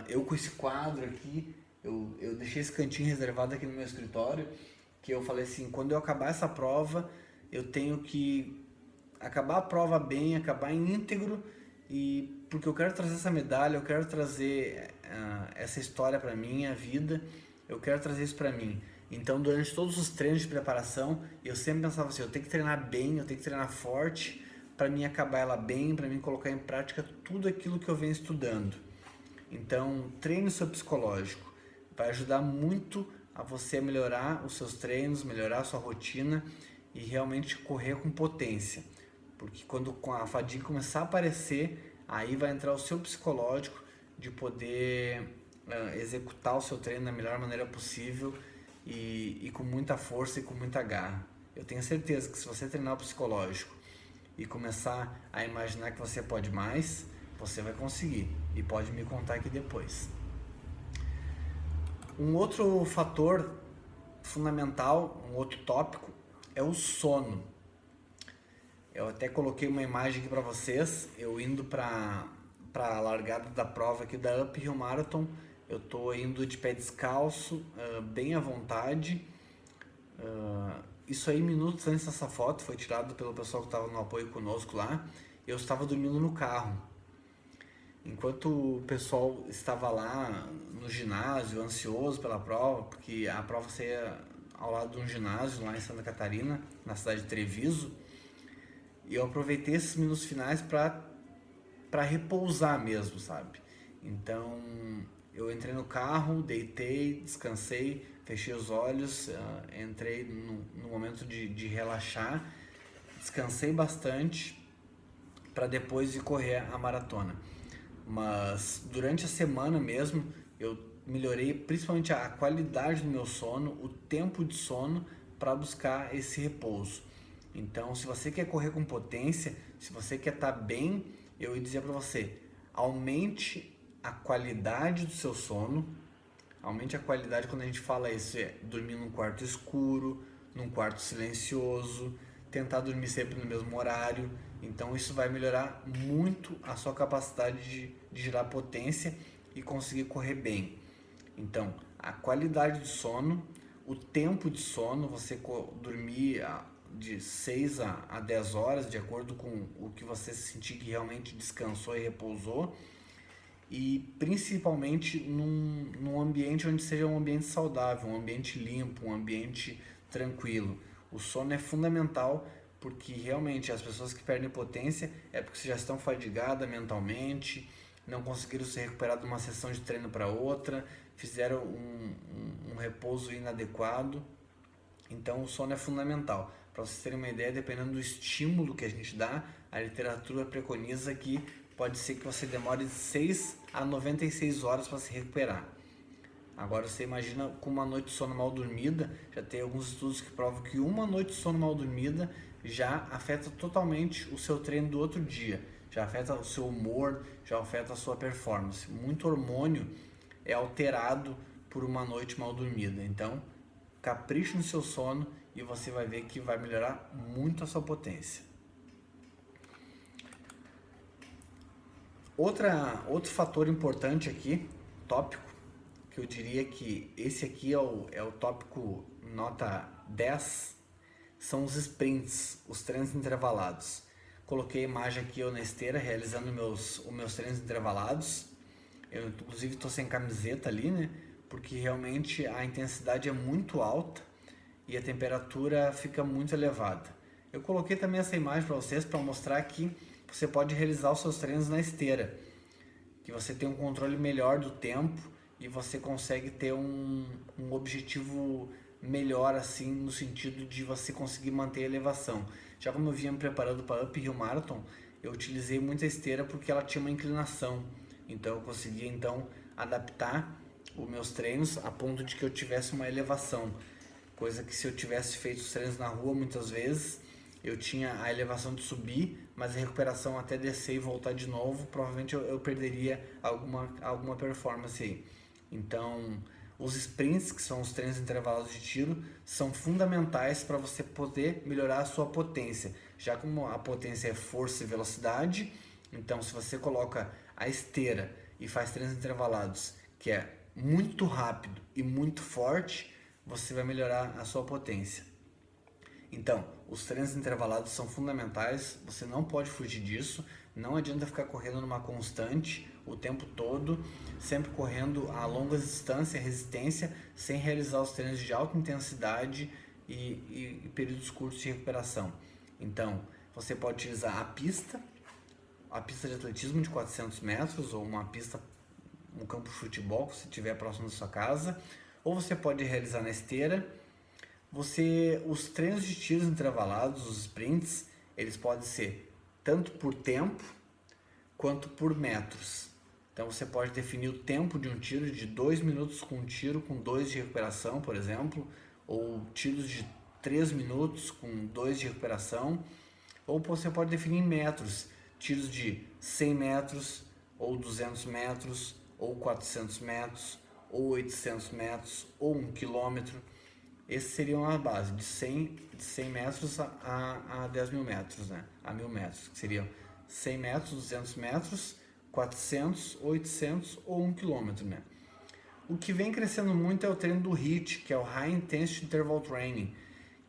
eu com esse quadro aqui, eu deixei esse cantinho reservado aqui no meu escritório, que eu falei assim, quando eu acabar essa prova, eu tenho que acabar a prova bem, acabar em íntegro, e porque eu quero trazer essa medalha, eu quero trazer essa história para minha vida, eu quero trazer isso para mim. Então durante todos os treinos de preparação, eu sempre pensava assim, eu tenho que treinar bem, eu tenho que treinar forte, para mim acabar ela bem, para mim colocar em prática tudo aquilo que eu venho estudando. Então treine o seu psicológico, vai ajudar muito a você melhorar os seus treinos, melhorar a sua rotina e realmente correr com potência. Porque quando a fadiga começar a aparecer, aí vai entrar o seu psicológico de poder executar o seu treino da melhor maneira possível e com muita força e com muita garra. Eu tenho certeza que se você treinar o psicológico e começar a imaginar que você pode mais, você vai conseguir e pode me contar aqui depois. Um outro fator fundamental, um outro tópico, é o sono. Eu até coloquei uma imagem aqui para vocês, eu indo para a largada da prova aqui da Up Hill Marathon, eu tô indo de pé descalço, bem à vontade. Isso aí minutos antes dessa foto, foi tirado pelo pessoal que estava no apoio conosco lá, eu estava dormindo no carro. Enquanto o pessoal estava lá no ginásio, ansioso pela prova, porque a prova saía ao lado de um ginásio lá em Santa Catarina, na cidade de Treviso, e eu aproveitei esses minutos finais para repousar mesmo, sabe? Então eu entrei no carro, deitei, descansei, fechei os olhos, entrei no momento de relaxar, descansei bastante para depois ir correr a maratona. Mas durante a semana mesmo eu melhorei principalmente a qualidade do meu sono, o tempo de sono para buscar esse repouso. Então, se você quer correr com potência, se você quer estar bem, eu ia dizer para você, aumente a qualidade do seu sono. Aumente a qualidade quando a gente fala isso, é dormir num quarto escuro, num quarto silencioso, tentar dormir sempre no mesmo horário. Então isso vai melhorar muito a sua capacidade de gerar potência e conseguir correr bem. Então, a qualidade do sono, o tempo de sono, você dormir de 6 a 10 horas, de acordo com o que você sentir que realmente descansou e repousou, e principalmente num ambiente onde seja um ambiente saudável, um ambiente limpo, um ambiente tranquilo. O sono é fundamental porque realmente as pessoas que perdem potência é porque já estão fadigadas mentalmente, não conseguiram se recuperar de uma sessão de treino para outra, fizeram um repouso inadequado. Então o sono é fundamental. Para vocês terem uma ideia, dependendo do estímulo que a gente dá, a literatura preconiza que pode ser que você demore de 6 a 96 horas para se recuperar. Agora você imagina com uma noite de sono mal dormida, já tem alguns estudos que provam que uma noite de sono mal dormida já afeta totalmente o seu treino do outro dia, já afeta o seu humor, já afeta a sua performance. Muito hormônio é alterado por uma noite mal dormida. Então, capriche no seu sono e você vai ver que vai melhorar muito a sua potência. Outro fator importante aqui, tópico, que eu diria que esse aqui é o tópico nota 10, são os sprints, os treinos intervalados. Coloquei a imagem aqui eu na esteira realizando os meus treinos intervalados. Eu inclusive estou sem camiseta ali, né? Porque realmente a intensidade é muito alta e a temperatura fica muito elevada. Eu coloquei também essa imagem para vocês para mostrar que você pode realizar os seus treinos na esteira, que você tem um controle melhor do tempo e você consegue ter um objetivo melhor assim no sentido de você conseguir manter a elevação. Já como eu vinha me preparando para Uphill Marathon, eu utilizei muita esteira porque ela tinha uma inclinação, então eu conseguia então adaptar os meus treinos a ponto de que eu tivesse uma elevação, coisa que se eu tivesse feito os treinos na rua muitas vezes eu tinha a elevação de subir, mas a recuperação até descer e voltar de novo, provavelmente eu perderia alguma performance aí. Então, os sprints, que são os treinos intervalados de tiro, são fundamentais para você poder melhorar a sua potência. Já como a potência é força e velocidade, então se você coloca a esteira e faz treinos intervalados, que é muito rápido e muito forte, você vai melhorar a sua potência. Então, os treinos intervalados são fundamentais, você não pode fugir disso, não adianta ficar correndo numa constante o tempo todo, sempre correndo a longas distâncias, resistência, sem realizar os treinos de alta intensidade e períodos curtos de recuperação. Então, você pode utilizar a pista de atletismo de 400 metros ou um campo de futebol, se estiver próximo da sua casa, ou você pode realizar na esteira. Os treinos de tiros intervalados, os sprints, eles podem ser tanto por tempo quanto por metros. Então você pode definir o tempo de um tiro de 2 minutos com um tiro com 2 de recuperação, por exemplo, ou tiros de 3 minutos com 2 de recuperação, ou você pode definir metros, tiros de 100 metros, ou 200 metros, ou 400 metros, ou 800 metros, ou 1 quilômetro. Esses seriam a base, de 100 metros a 10 mil metros, né? A 1000 metros, que seriam 100 metros, 200 metros, 400, 800 ou 1 quilômetro, né? O que vem crescendo muito é o treino do HIIT, que é o High Intensity Interval Training,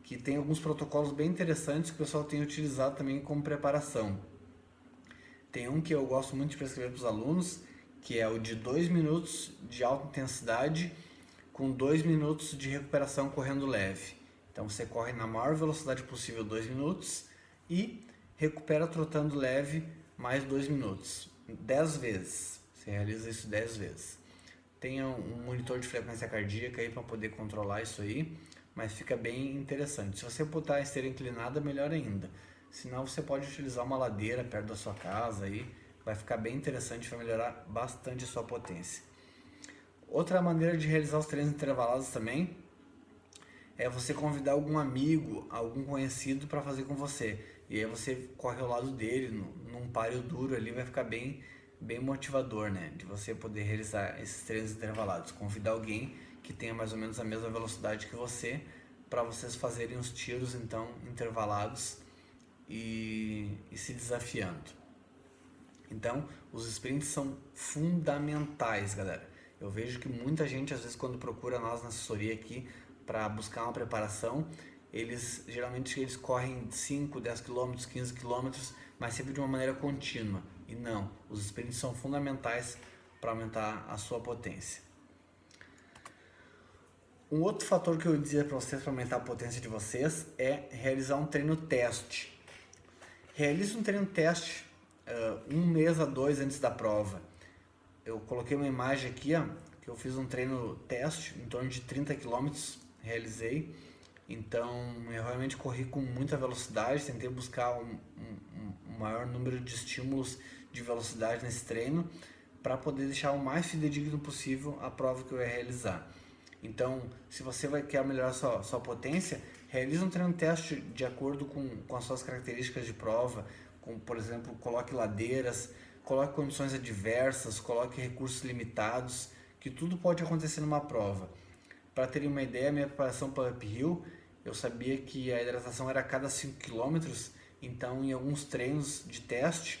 que tem alguns protocolos bem interessantes que o pessoal tem utilizado também como preparação. Tem um que eu gosto muito de prescrever para os alunos, que é o de 2 minutos de alta intensidade com 2 minutos de recuperação correndo leve. Então você corre na maior velocidade possível 2 minutos e recupera trotando leve mais 2 minutos. 10 vezes. Você realiza isso 10 vezes. Tenha um monitor de frequência cardíaca aí para poder controlar isso aí, mas fica bem interessante. Se você botar a esteira inclinada, melhor ainda. Senão você pode utilizar uma ladeira perto da sua casa aí, vai ficar bem interessante, vai melhorar bastante a sua potência. Outra maneira de realizar os treinos intervalados também é você convidar algum amigo, algum conhecido para fazer com você. E aí você corre ao lado dele, num páreo duro ali, vai ficar bem motivador, né? De você poder realizar esses treinos intervalados. Convidar alguém que tenha mais ou menos a mesma velocidade que você, para vocês fazerem os tiros então intervalados e se desafiando. Então, os sprints são fundamentais, galera. Eu vejo que muita gente, às vezes, quando procura nós na assessoria aqui para buscar uma preparação, geralmente eles correm 5, 10 km, 15 km, mas sempre de uma maneira contínua. E não, os sprints são fundamentais para aumentar a sua potência. Um outro fator que eu ia dizer para vocês para aumentar a potência de vocês é realizar um treino teste. Realize um treino teste 1 mês a 2 antes da prova. Eu coloquei uma imagem aqui, ó, que eu fiz um treino teste em torno de 30 km, realizei. Então eu realmente corri com muita velocidade, tentei buscar um maior número de estímulos de velocidade nesse treino para poder deixar o mais fidedigno possível a prova que eu ia realizar. Então, se você quer melhorar sua potência, realize um treino teste de acordo com as suas características de prova, como por exemplo, coloque ladeiras, coloque condições adversas, coloque recursos limitados, que tudo pode acontecer numa prova. Para terem uma ideia, minha preparação para uphill, eu sabia que a hidratação era a cada 5 km, então em alguns treinos de teste,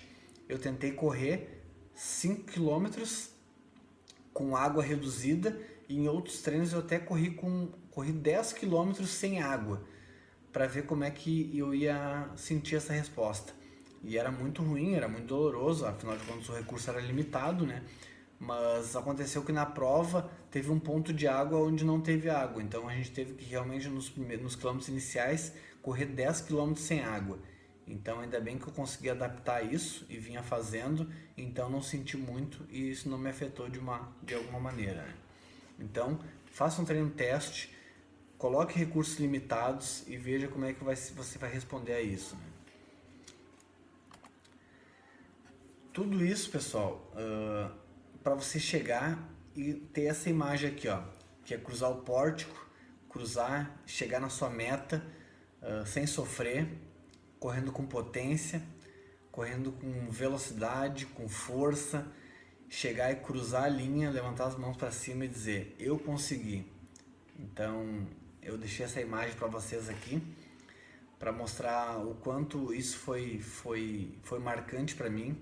eu tentei correr 5 km com água reduzida, e em outros treinos eu até corri 10 km sem água, para ver como é que eu ia sentir essa resposta. E era muito ruim, era muito doloroso, afinal de contas o recurso era limitado, né? Mas aconteceu que na prova teve um ponto de água onde não teve água, então a gente teve que realmente nos quilômetros iniciais correr 10 quilômetros sem água. Então ainda bem que eu consegui adaptar isso e vinha fazendo, então não senti muito e isso não me afetou de alguma maneira, né? Então faça um treino teste, coloque recursos limitados e veja como é que você vai responder a isso, né? Tudo isso, pessoal, para você chegar e ter essa imagem aqui, ó, que é cruzar o pórtico, chegar na sua meta, sem sofrer, correndo com potência, correndo com velocidade, com força, chegar e cruzar a linha, levantar as mãos para cima e dizer: eu consegui. Então, eu deixei essa imagem para vocês aqui, para mostrar o quanto isso foi marcante para mim,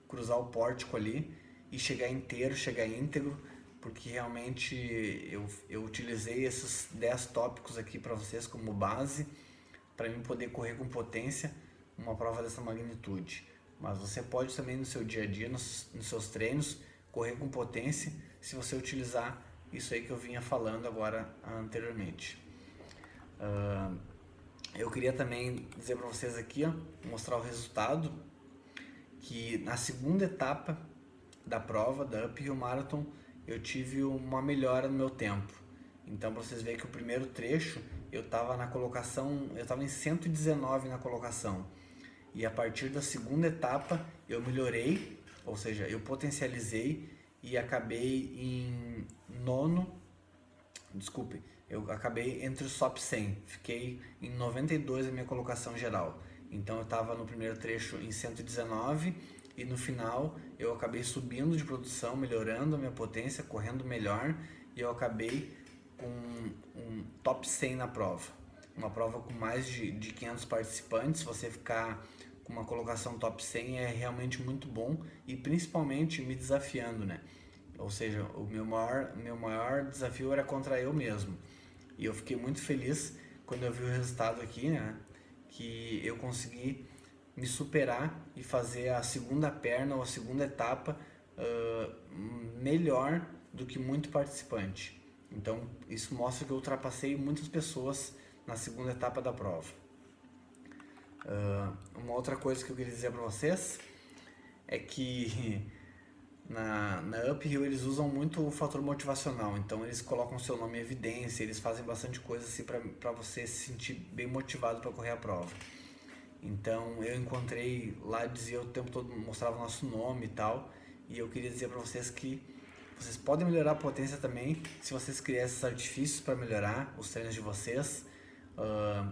cruzar o pórtico ali e chegar inteiro, chegar íntegro, porque realmente eu utilizei esses 10 tópicos aqui para vocês como base, para mim poder correr com potência uma prova dessa magnitude. Mas você pode também no seu dia a dia, nos seus treinos, correr com potência se você utilizar isso aí que eu vinha falando agora anteriormente. Eu queria também dizer para vocês aqui, ó, mostrar o resultado, que na segunda etapa da prova, da Uphill Marathon, eu tive uma melhora no meu tempo. Então, para vocês verem que o primeiro trecho, eu estava em 119 na colocação. E a partir da segunda etapa, eu melhorei, ou seja, eu potencializei e acabei em eu acabei entre os top 100, fiquei em 92 a minha colocação geral. Então eu estava no primeiro trecho em 119 e no final eu acabei subindo de produção, melhorando a minha potência, correndo melhor, e eu acabei com um top 100 na prova. Uma prova com mais de 500 participantes, você ficar com uma colocação top 100 é realmente muito bom, e principalmente me desafiando, né? Ou seja, o meu maior desafio era contra eu mesmo. E eu fiquei muito feliz quando eu vi o resultado aqui, né? Que eu consegui me superar e fazer a segunda perna ou a segunda etapa melhor do que muito participante. Então isso mostra que eu ultrapassei muitas pessoas na segunda etapa da prova. Uma outra coisa que eu queria dizer para vocês é que na Uphill eles usam muito o fator motivacional, então eles colocam seu nome em evidência, eles fazem bastante coisa assim para você se sentir bem motivado para correr a prova. Então eu encontrei lá, dizia o tempo todo, mostrava o nosso nome e tal, e eu queria dizer para vocês que vocês podem melhorar a potência também se vocês criarem esses artifícios para melhorar os treinos de vocês,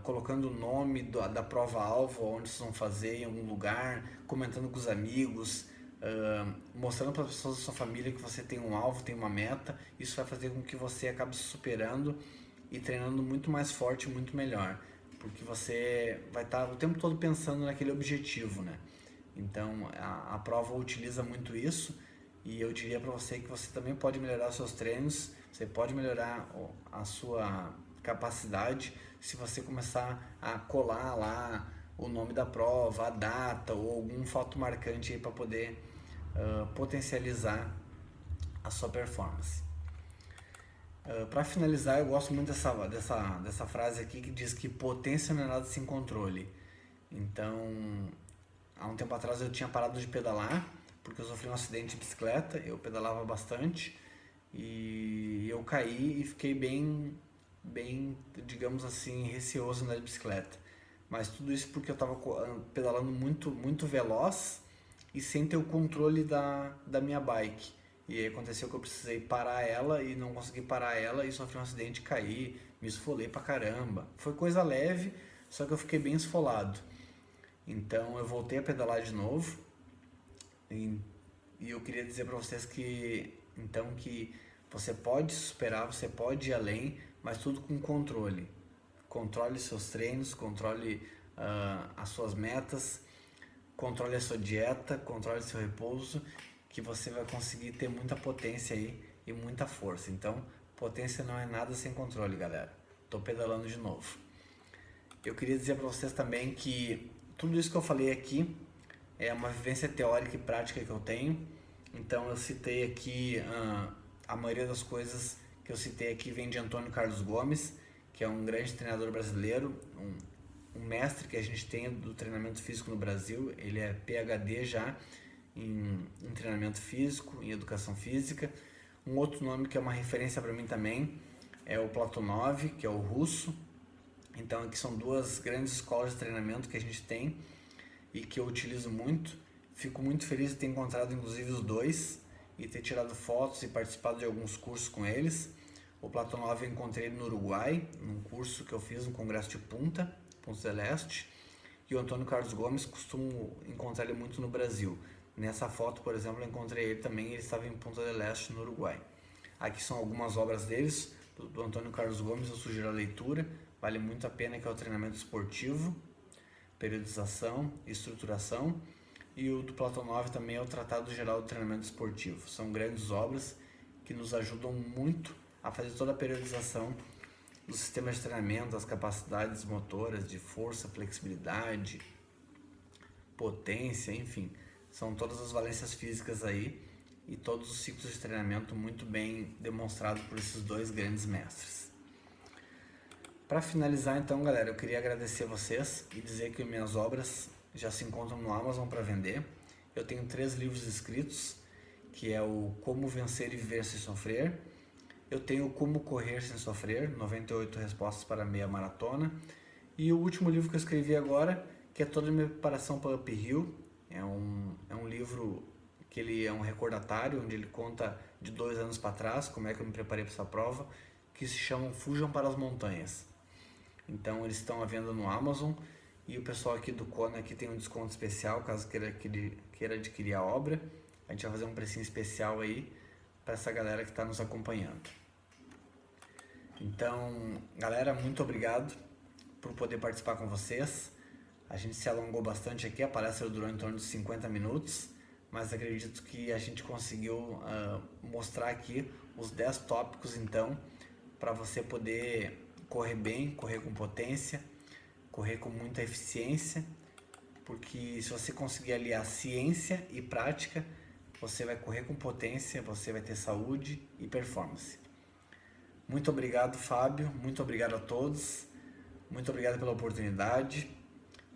colocando o nome da prova-alvo, onde vocês vão fazer, em algum lugar, comentando com os amigos, mostrando para as pessoas da sua família que você tem um alvo, tem uma meta. Isso vai fazer com que você acabe se superando e treinando muito mais forte, muito melhor, porque você vai estar o tempo todo pensando naquele objetivo, né? Então a prova utiliza muito isso, e eu diria para você que você também pode melhorar os seus treinos, você pode melhorar a sua capacidade se você começar a colar lá o nome da prova, a data ou algum fato marcante para poder potencializar a sua performance. Para finalizar, eu gosto muito dessa frase aqui que diz que potência não é nada sem controle. Então, há um tempo atrás eu tinha parado de pedalar porque eu sofri um acidente de bicicleta. Eu pedalava bastante e eu caí e fiquei bem, digamos assim, receoso na bicicleta. Mas tudo isso porque eu estava pedalando muito veloz e sem ter o controle da minha bike. E aí aconteceu que eu precisei parar ela e não consegui parar ela e sofri um acidente, caí, me esfolei pra caramba. Foi coisa leve, só que eu fiquei bem esfolado. Então eu voltei a pedalar de novo e eu queria dizer para vocês que você pode superar, você pode ir além, mas tudo com controle. Controle seus treinos, controle as suas metas, controle a sua dieta, controle seu repouso, que você vai conseguir ter muita potência aí e muita força. Então, potência não é nada sem controle, galera. Tô pedalando de novo. Eu queria dizer para vocês também que tudo isso que eu falei aqui é uma vivência teórica e prática que eu tenho. Então, eu citei aqui a maioria das coisas que eu citei aqui vem de Antônio Carlos Gomes, que é um grande treinador brasileiro, um mestre que a gente tem do treinamento físico no Brasil. Ele é PhD já em treinamento físico, em educação física. Um outro nome que é uma referência para mim também é o Platonov, que é o russo. Então aqui são duas grandes escolas de treinamento que a gente tem e que eu utilizo muito. Fico muito feliz de ter encontrado inclusive os dois e ter tirado fotos e participado de alguns cursos com eles. O Platonov eu encontrei no Uruguai, num curso que eu fiz no Congresso de Punta del Este. E o Antônio Carlos Gomes costumo encontrar ele muito no Brasil. Nessa foto, por exemplo, eu encontrei ele também, ele estava em Punta del Este, no Uruguai. Aqui são algumas obras deles, do Antônio Carlos Gomes, eu sugiro a leitura, vale muito a pena, que é o Treinamento Esportivo, Periodização e Estruturação. E o do Platonov também é o Tratado Geral do Treinamento Esportivo. São grandes obras que nos ajudam muito a fazer toda a periodização do sistema de treinamento, das capacidades motoras, de força, flexibilidade, potência, enfim. São todas as valências físicas aí e todos os ciclos de treinamento muito bem demonstrados por esses dois grandes mestres. Para finalizar então, galera, eu queria agradecer a vocês e dizer que minhas obras já se encontram no Amazon para vender. Eu tenho 3 livros escritos, que é o Como Vencer e Viver Sem Sofrer. Eu tenho o Como Correr Sem Sofrer, 98 respostas para meia maratona. E o último livro que eu escrevi agora, que é toda a minha preparação para o Uphill. É um livro que ele é um recordatário, onde ele conta de 2 anos para trás, como é que eu me preparei para essa prova, que se chama Fujam para as Montanhas. Então eles estão à venda no Amazon e o pessoal aqui do Kona aqui tem um desconto especial, caso queira adquirir a obra. A gente vai fazer um precinho especial aí para essa galera que está nos acompanhando. Então, galera, muito obrigado por poder participar com vocês. A gente se alongou bastante aqui, a palestra durou em torno de 50 minutos, mas acredito que a gente conseguiu mostrar aqui os 10 tópicos, então, para você poder correr bem, correr com potência, correr com muita eficiência, porque se você conseguir aliar ciência e prática, você vai correr com potência, você vai ter saúde e performance. Muito obrigado, Fábio, muito obrigado a todos, muito obrigado pela oportunidade,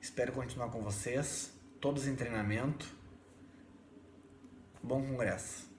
espero continuar com vocês, todos em treinamento. Bom congresso!